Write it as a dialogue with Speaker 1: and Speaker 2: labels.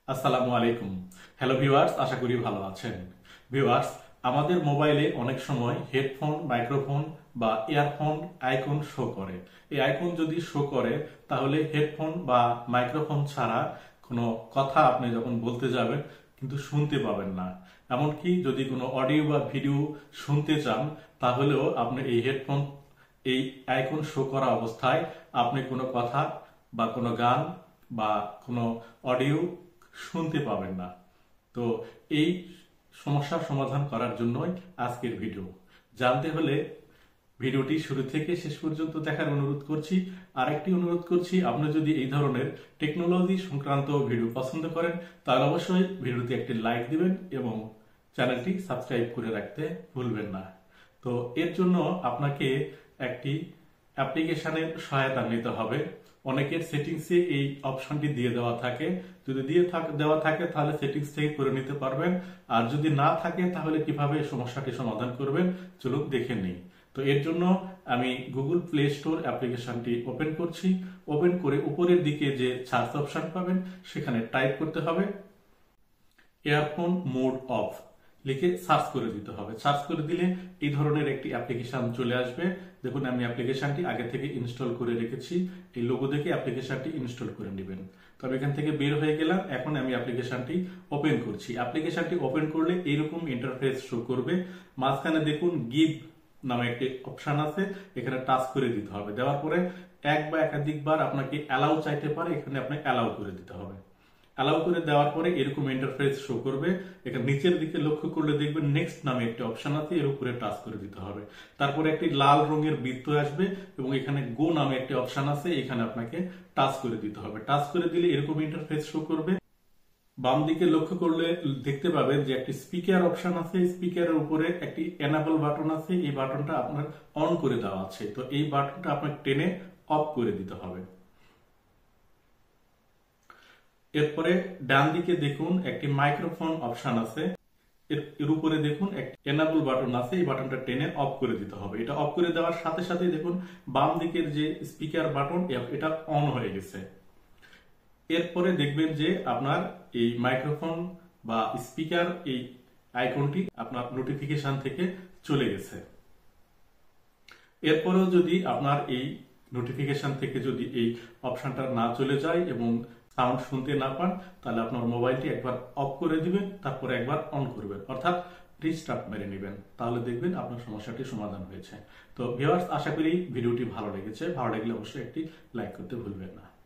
Speaker 1: আসসালামু আলাইকুম। Hello viewers, আশা করি ভালো আছেন। ভিউয়ার্স, আমাদের মোবাইলে অনেক সময় হেডফোন, মাইক্রোফোন বা ইয়ারফোন আইকন শো করে। এই আইকন যদি শো করে তাহলে হেডফোন বা মাইক্রোফোন ছাড়া কোনো কথা আপনি যখন বলতে যাবেন কিন্তু শুনতে পাবেন না। এমনকি যদি কোনো অডিও বা ভিডিও শুনতে চান তাহলেও আপনি এই হেডফোন এই আইকন শো করা অবস্থায় আপনি কোনো কথা বা কোনো গান বা কোনো অডিও শুনতে পাবেন না। তো এই সমস্যার সমাধান করার জন্যই আজকের ভিডিও। জানতে হলে ভিডিওটি শুরু থেকে শেষ পর্যন্ত দেখার অনুরোধ করছি। আরেকটি অনুরোধ করছি, আপনি যদি এই ধরনের টেকনোলজি সংক্রান্ত ভিডিও পছন্দ করেন তাহলে অবশ্যই ভিডিওতে একটি লাইক দিবেন এবং চ্যানেলটি সাবস্ক্রাইব করে রাখতে ভুলবেন না। তো এর জন্য আপনাকে একটি অ্যাপ্লিকেশনের সহায়তা নিতে হবে। অনেকের সেটিংসে এই অপশনটি দিয়ে দেওয়া থাকে। যদি দেওয়া থাকে তাহলে সেটিংস থেকে করে নিতে পারবেন, আর যদি না থাকে তাহলে কিভাবে এই সমস্যাটি সমাধান করবেন চলুন দেখে নিই। তো এর জন্য আমি গুগল প্লে স্টোর অ্যাপ্লিকেশনটি ওপেন করছি। ওপেন করে উপরের দিকে যে সার্চ অপশন পাবেন সেখানে টাইপ করতে হবে এয়ারফোন মোড অফ, লিখে সার্চ করে দিতে হবে। সার্চ করে দিলে এই ধরনের একটি অ্যাপ্লিকেশন চলে আসবে। দেখুন, আমি অ্যাপ্লিকেশনটি আগে থেকে ইনস্টল করে রেখেছি। এই লোগো দেখে অ্যাপ্লিকেশনটি ইনস্টল করে নেবেন। তবে এখান থেকে বের হয়ে গেলাম, এখন আমি অ্যাপ্লিকেশনটি ওপেন করছি। অ্যাপ্লিকেশনটি ওপেন করলে এইরকম ইন্টারফেস শো করবে। মাঝখানে দেখুন গিভ নামে একটি অপশন আছে, এখানে টাচ করে দিতে হবে। দেওয়ার পরে এক বা একাধিকবার আপনাকে অ্যালাউ চাইতে পারে, এখানে আপনি অ্যালাউ করে দিতে হবে। অ্যালাউ করে দেওয়ার পরে এরকম ইন্টারফেস শো করবে। এখানে নিচের দিকে লক্ষ্য করলে দেখবেন নেক্সট নামে একটি অপশন আছে, এর উপরে টাচ করে দিতে হবে। তারপরে একটি লাল রঙের বৃত্ত আসবে এবং এখানে গো নামে একটি অপশন আছে, এখানে আপনাকে টাচ করে দিতে হবে। টাচ করে দিলে এরকম ইন্টারফেস শো করবে। বাম দিকে লক্ষ্য করলে দেখতে পাবেন যে একটি স্পিকার অপশন আছে। স্পিকারের উপরে একটি এনাবল বাটন আছে, এই বাটনটা আপনার অন করে দেওয়া আছে। তো এই বাটনটা আপনাকে টেনে অফ করে দিতে হবে। এরপরে ডান দিকে দেখুন একটি মাইক্রোফোন অপশন আছে, এর উপরে দেখুন একটি এনাবল বাটন আছে, এই বাটনটা টেনে অফ করে দিতে হবে। এটা অফ করে দেওয়ার সাথে সাথে দেখুন বাম দিকের যে স্পিকার বাটন এটা অন হয়ে গেছে। এরপরে দেখবেন যে আপনার এই মাইক্রোফোন বা স্পিকার এই আইকনটি আপনার নোটিফিকেশন থেকে চলে গেছে। এরপরেও যদি আপনার এই নোটিফিকেশন থেকে যদি এই অপশনটা না চলে যায় এবং সাউন্ড শুনতে না পান তাহলে আপনার মোবাইলটি একবার অফ করে দিবেন, তারপরে একবার অন করবেন, অর্থাৎ রিস্টার্ট মেরে নেবেন। তাহলে দেখবেন আপনার সমস্যাটি সমাধান হয়েছে। তো ভিউয়ার্স, আশা করি ভিডিওটি ভালো লেগেছে। ভালো লাগলে অবশ্যই একটি লাইক করতে ভুলবেন না।